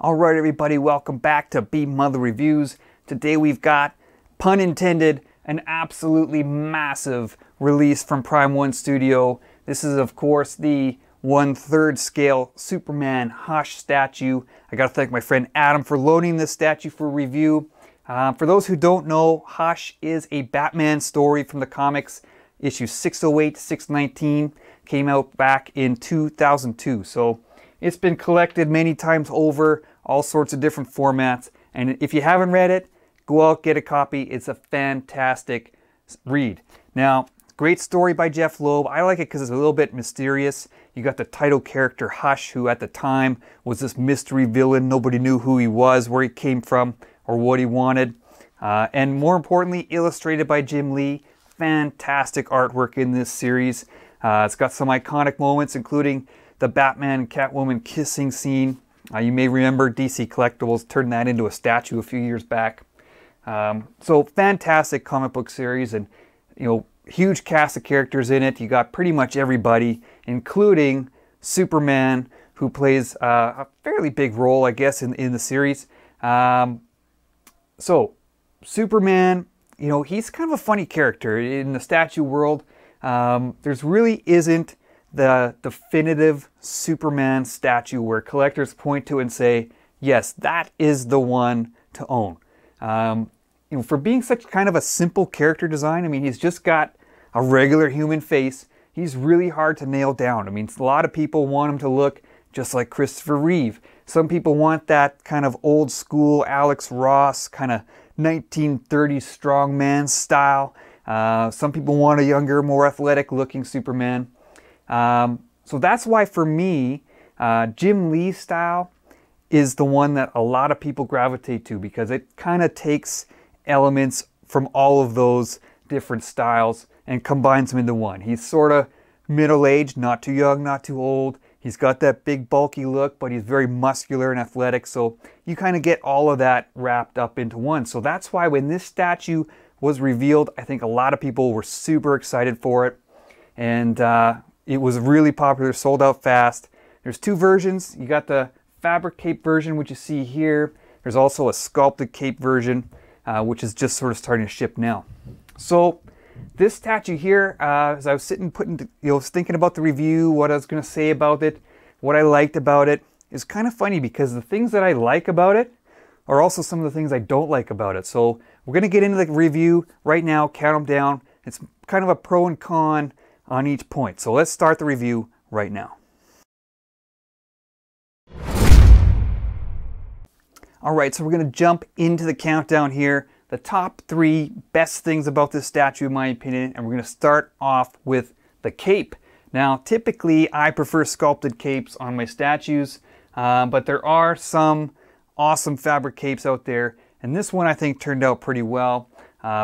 Alright everybody, welcome back to B Mother Reviews. Today we've got, pun intended, an absolutely massive release from Prime 1 Studio. This is of course the 1/3 scale Superman Hush statue. I gotta thank my friend Adam for loaning this statue for review. For those who don't know, Hush is a Batman story from the comics. Issue 608 to 619 came out back in 2002. So it's been collected many times over, all sorts of different formats. And if you haven't read it, go out, get a copy. It's a fantastic read. Now, great story by Jeff Loeb. I like it because it's a little bit mysterious. You got the title character Hush, who at the time was this mystery villain. Nobody knew who he was, where he came from, or what he wanted. And more importantly, illustrated by Jim Lee. Fantastic artwork in this series. It's got some iconic moments, including the Batman and Catwoman kissing scene. You may remember DC Collectibles turned that into a statue a few years back. So fantastic comic book series, and huge cast of characters in it. You got pretty much everybody, including Superman, who plays a fairly big role, I guess, in the series. So Superman, he's kind of a funny character in the statue world. There's really isn't the definitive Superman statue where collectors point to and say, yes, that is the one to own. For being such kind of a simple character design, I mean, he's just got a regular human face. He's really hard to nail down. I mean, a lot of people want him to look just like Christopher Reeve. Some people want that kind of old school Alex Ross, kind of 1930s strongman style. Some people want a younger, more athletic looking Superman. So that's why for me, Jim Lee's style is the one that a lot of people gravitate to, because it kind of takes elements from all of those different styles and combines them into one. He's sort of middle-aged, not too young, not too old. He's got that big bulky look, but he's very muscular and athletic. So you kind of get all of that wrapped up into one. So that's why when this statue was revealed, I think a lot of people were super excited for it. And it was really popular, sold out fast. There's two versions. You got the fabric cape version, which you see here. There's also a sculpted cape version, which is just sort of starting to ship now. So this statue here, as I was thinking about the review, what I was going to say about it, what I liked about it, is kind of funny because the things that I like about it are also some of the things I don't like about it. So we're going to get into the review right now, count them down. It's kind of a pro and con on each point. So let's start the review right now. Alright, so we're going to jump into the countdown here. The top 3 best things about this statue in my opinion, and we're going to start off with the cape. Now typically I prefer sculpted capes on my statues, but there are some awesome fabric capes out there, and this one I think turned out pretty well.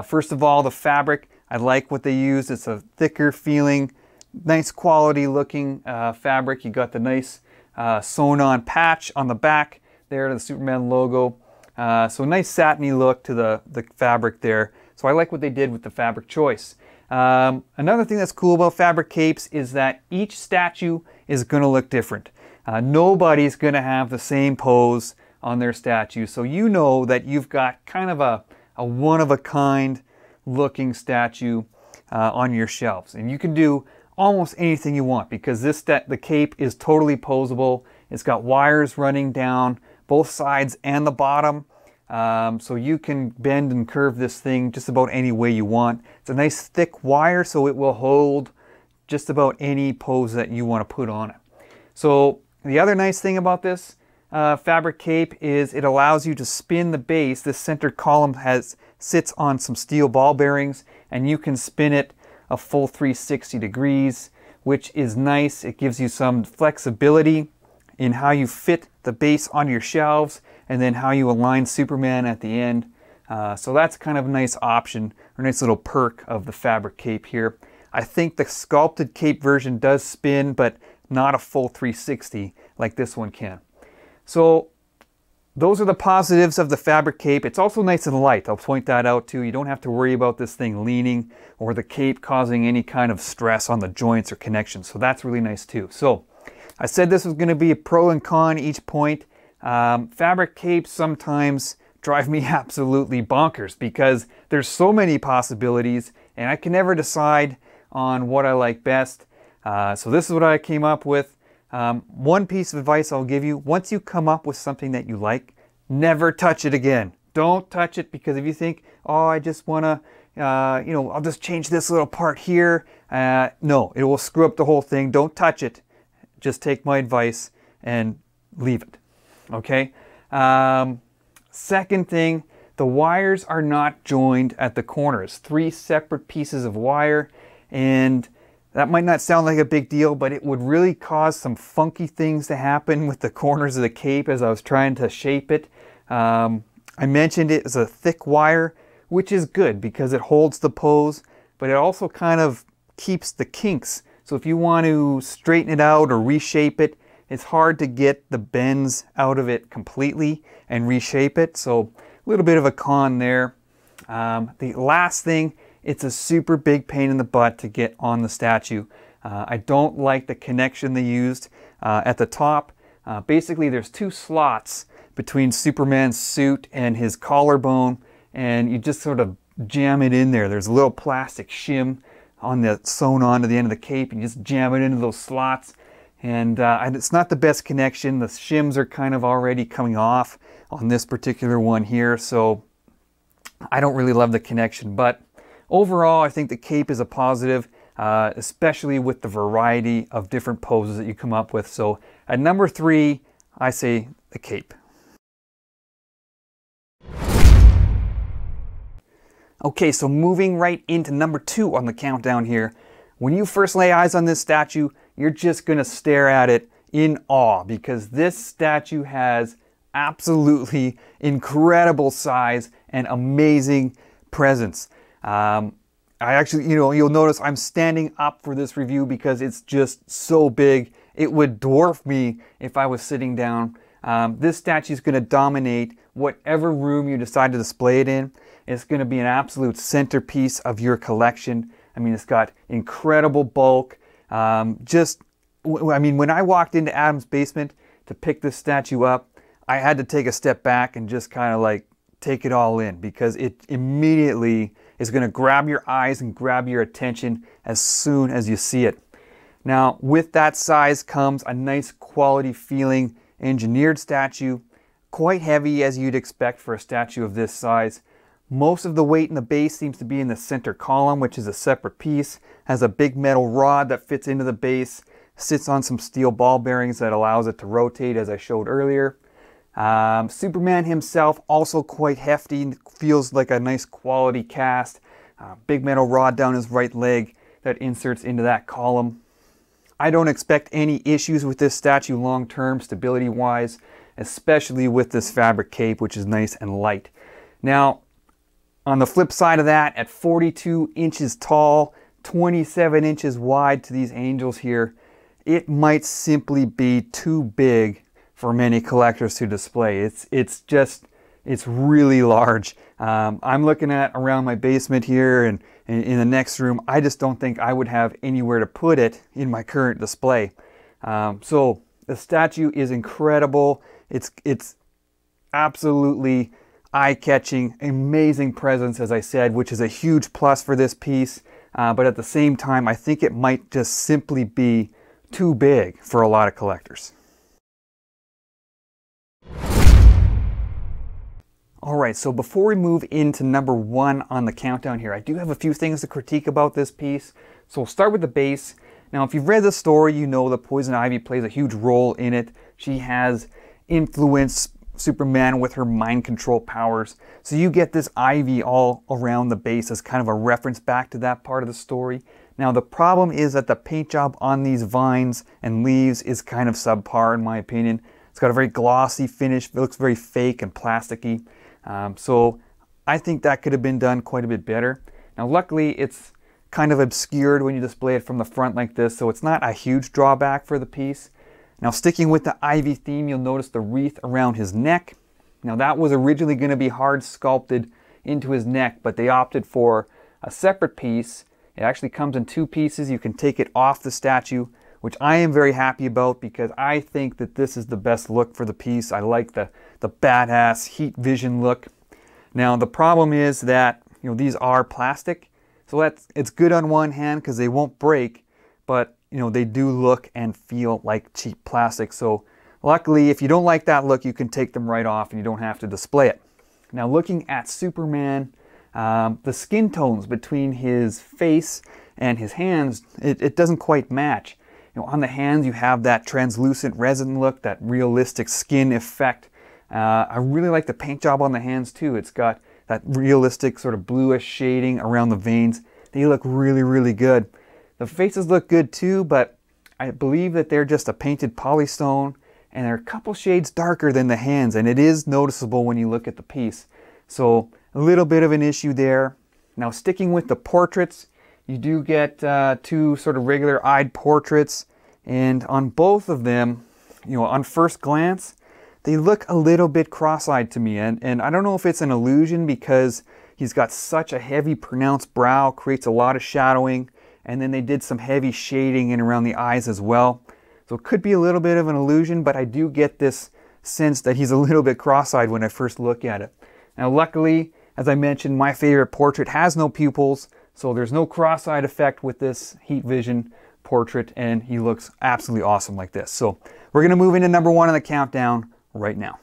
First of all, the fabric, I like what they used. It's a thicker feeling, nice quality looking fabric. You got the nice sewn on patch on the back there, the Superman logo. So nice satiny look to the fabric there. So I like what they did with the fabric choice. Another thing that's cool about fabric capes is that each statue is going to look different. Nobody's going to have the same pose on their statue. So you know that you've got kind of a one-of-a-kind looking statue on your shelves. And you can do almost anything you want because the cape is totally poseable. It's got wires running down both sides and the bottom. So you can bend and curve this thing just about any way you want. It's a nice thick wire, so it will hold just about any pose that you want to put on it. So the other nice thing about this fabric cape is it allows you to spin the base. This center column sits on some steel ball bearings, and you can spin it a full 360 degrees, which is nice. It gives you some flexibility in how you fit the base on your shelves and then how you align Superman at the end. So that's kind of a nice option, or a nice little perk of the fabric cape here. I think the sculpted cape version does spin, but not a full 360 like this one can. So those are the positives of the fabric cape. It's also nice and light. I'll point that out too. You don't have to worry about this thing leaning or the cape causing any kind of stress on the joints or connections. So that's really nice too. So I said this was going to be a pro and con each point. Fabric capes sometimes drive me absolutely bonkers because there's so many possibilities and I can never decide on what I like best. So this is what I came up with. One piece of advice I'll give you: once you come up with something that you like, never touch it again. Don't touch it, because if you think, oh, I just want to, I'll just change this little part here. No, it will screw up the whole thing. Don't touch it. Just take my advice and leave it. Okay? Second thing, the wires are not joined at the corners. 3 separate pieces of wire, and that might not sound like a big deal, but it would really cause some funky things to happen with the corners of the cape as I was trying to shape it. I mentioned it as a thick wire, which is good because it holds the pose, but it also kind of keeps the kinks. So if you want to straighten it out or reshape it, it's hard to get the bends out of it completely and reshape it. So a little bit of a con there. The last thing, it's a super big pain in the butt to get on the statue. I don't like the connection they used at the top. Basically, there's 2 slots between Superman's suit and his collarbone, and you just sort of jam it in there. There's a little plastic shim sewn onto the end of the cape, and you just jam it into those slots. And it's not the best connection. The shims are kind of already coming off on this particular one here, so I don't really love the connection. But overall, I think the cape is a positive, especially with the variety of different poses that you come up with. So at number 3, I say the cape. Okay, so moving right into number 2 on the countdown here. When you first lay eyes on this statue, you're just going to stare at it in awe, because this statue has absolutely incredible size and amazing presence. I actually, you'll notice I'm standing up for this review because it's just so big. It would dwarf me if I was sitting down. This statue is going to dominate whatever room you decide to display it in. It's going to be an absolute centerpiece of your collection. I mean, it's got incredible bulk. When I walked into Adam's basement to pick this statue up, I had to take a step back and just kind of like take it all in, because it immediately is going to grab your eyes and grab your attention as soon as you see it. Now, with that size comes a nice quality feeling engineered statue, quite heavy as you'd expect for a statue of this size. Most of the weight in the base seems to be in the center column, which is a separate piece, has a big metal rod that fits into the base, sits on some steel ball bearings that allows it to rotate, as I showed earlier. Superman himself, also quite hefty, feels like a nice quality cast. Big metal rod down his right leg that inserts into that column. I don't expect any issues with this statue long term, stability wise, especially with this fabric cape, which is nice and light. Now, on the flip side of that, at 42 inches tall, 27 inches wide to these angels here, it might simply be too big for many collectors to display. It's really large. I'm looking at around my basement here and in the next room. I just don't think I would have anywhere to put it in my current display. So the statue is incredible. It's absolutely eye-catching, amazing presence, as I said, which is a huge plus for this piece. But at the same time, I think it might just simply be too big for a lot of collectors. Alright, so before we move into number 1 on the countdown here, I do have a few things to critique about this piece. So we'll start with the base. Now, if you've read the story, you know that Poison Ivy plays a huge role in it. She has influenced Superman with her mind control powers. So you get this ivy all around the base as kind of a reference back to that part of the story. Now, the problem is that the paint job on these vines and leaves is kind of subpar, in my opinion. It's got a very glossy finish. It looks very fake and plasticky. So I think that could have been done quite a bit better. Now, luckily, it's kind of obscured when you display it from the front like this, so it's not a huge drawback for the piece. Now, sticking with the ivy theme, you'll notice the wreath around his neck. Now, that was originally going to be hard sculpted into his neck, but they opted for a separate piece. It actually comes in 2 pieces. You can take it off the statue which I am very happy about because I think that this is the best look for the piece. I like the badass heat vision look. Now the problem is that, you know, these are plastic, so it's good on one hand because they won't break, but you know, they do look and feel like cheap plastic. So luckily, if you don't like that look, you can take them right off and you don't have to display it. Now looking at Superman, the skin tones between his face and his hands, it doesn't quite match. You know, on the hands you have that translucent resin look, that realistic skin effect. I really like the paint job on the hands too. It's got that realistic sort of bluish shading around the veins. They look really, really good. The faces look good too, but I believe that they're just a painted polystone, and they're a couple shades darker than the hands, and it is noticeable when you look at the piece. So a little bit of an issue there. Now sticking with the portraits, you do get two sort of regular-eyed portraits, and on both of them, you know, on first glance, they look a little bit cross-eyed to me, and I don't know if it's an illusion because he's got such a heavy pronounced brow, creates a lot of shadowing, and then they did some heavy shading in around the eyes as well. So it could be a little bit of an illusion, but I do get this sense that he's a little bit cross-eyed when I first look at it. Now luckily, as I mentioned, my favorite portrait has no pupils, so there's no cross-eyed effect with this heat vision portrait, and he looks absolutely awesome like this. So we're going to move into number 1 on the countdown right now.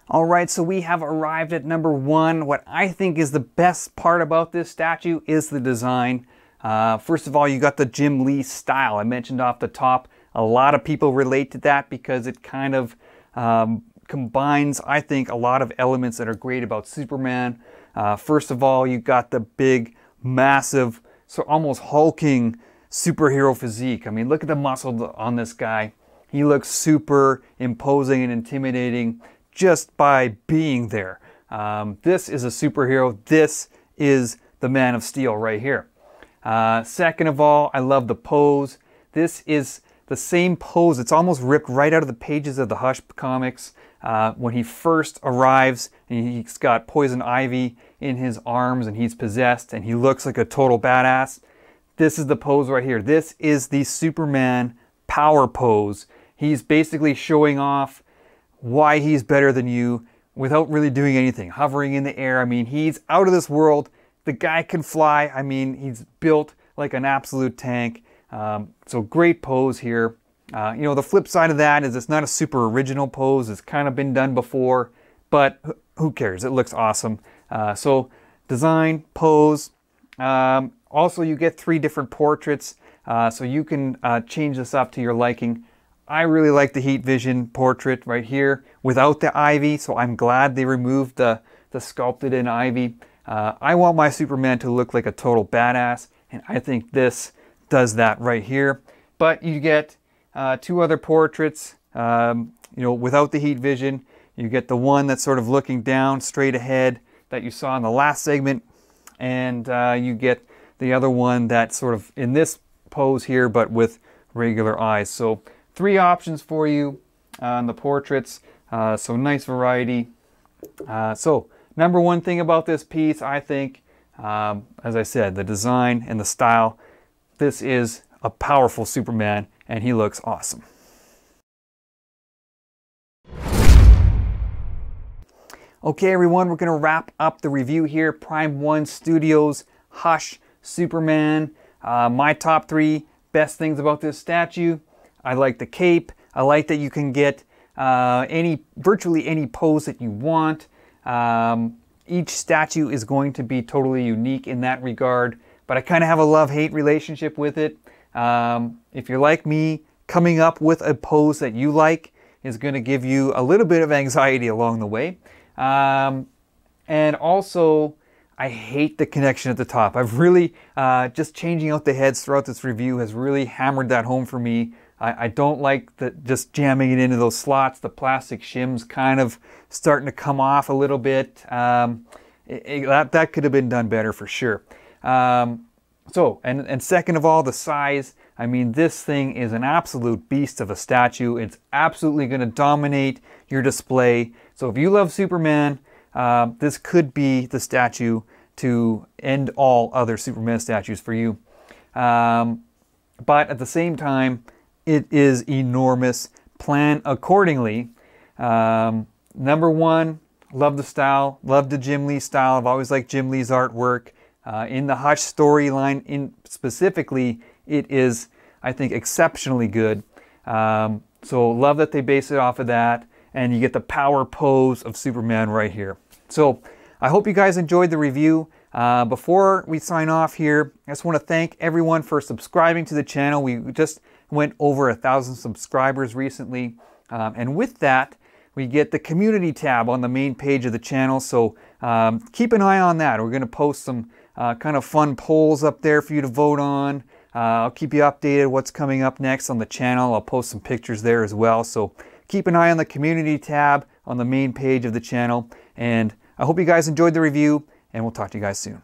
Alright, so we have arrived at number 1. What I think is the best part about this statue is the design. First of all, you got the Jim Lee style. I mentioned off the top, a lot of people relate to that because it kind of combines, I think, a lot of elements that are great about Superman. First of all, you got the big, massive, so almost hulking superhero physique. I mean, look at the muscle on this guy. He looks super imposing and intimidating just by being there. This is a superhero. This is the Man of Steel right here. Second of all, I love the pose. This is the same pose. It's almost ripped right out of the pages of the Hush comics. When he first arrives, and he's got poison ivy in his arms and he's possessed and he looks like a total badass. This is the pose right here. This is the Superman power pose. He's basically showing off why he's better than you without really doing anything. Hovering in the air. I mean, he's out of this world. The guy can fly. I mean, he's built like an absolute tank. So great pose here. You know, the flip side of that is it's not a super original pose. It's kind of been done before, but who cares? It looks awesome. So design, pose. Also, you get 3 different portraits, so you can change this up to your liking. I really like the heat vision portrait right here without the ivy, so I'm glad they removed the sculpted in ivy. I want my Superman to look like a total badass, and I think this does that right here. But you get 2 other portraits, you know, without the heat vision. You get the one that's sort of looking down straight ahead that you saw in the last segment, and you get the other one that's sort of in this pose here but with regular eyes. So 3 options for you on the portraits, so nice variety. So number 1 thing about this piece, I think, as I said, the design and the style. This is a powerful Superman and he looks awesome. Okay everyone, we're going to wrap up the review here. Prime 1 Studios Hush Superman. My top 3 best things about this statue. I like the cape. I like that you can get virtually any pose that you want. Each statue is going to be totally unique in that regard, but I kind of have a love-hate relationship with it. If you're like me, coming up with a pose that you like is going to give you a little bit of anxiety along the way. And also, I hate the connection at the top. I've really, just changing out the heads throughout this review has really hammered that home for me. I don't like just jamming it into those slots. The plastic shim's kind of starting to come off a little bit. That could have been done better for sure. So, and second of all, the size. I mean, this thing is an absolute beast of a statue. It's absolutely going to dominate your display. So if you love Superman, this could be the statue to end all other Superman statues for you. But at the same time, it is enormous. Plan accordingly. Number one, love the style, love the Jim Lee style. I've always liked Jim Lee's artwork. In the Hush storyline specifically, it is, I think, exceptionally good. So love that they base it off of that, and you get the power pose of Superman right here. So I hope you guys enjoyed the review. Before we sign off here, I just want to thank everyone for subscribing to the channel. We just went over 1,000 subscribers recently. And with that, we get the community tab on the main page of the channel. So keep an eye on that. We're going to post some kind of fun polls up there for you to vote on. I'll keep you updated what's coming up next on the channel. I'll post some pictures there as well. So keep an eye on the community tab on the main page of the channel. And I hope you guys enjoyed the review, and we'll talk to you guys soon.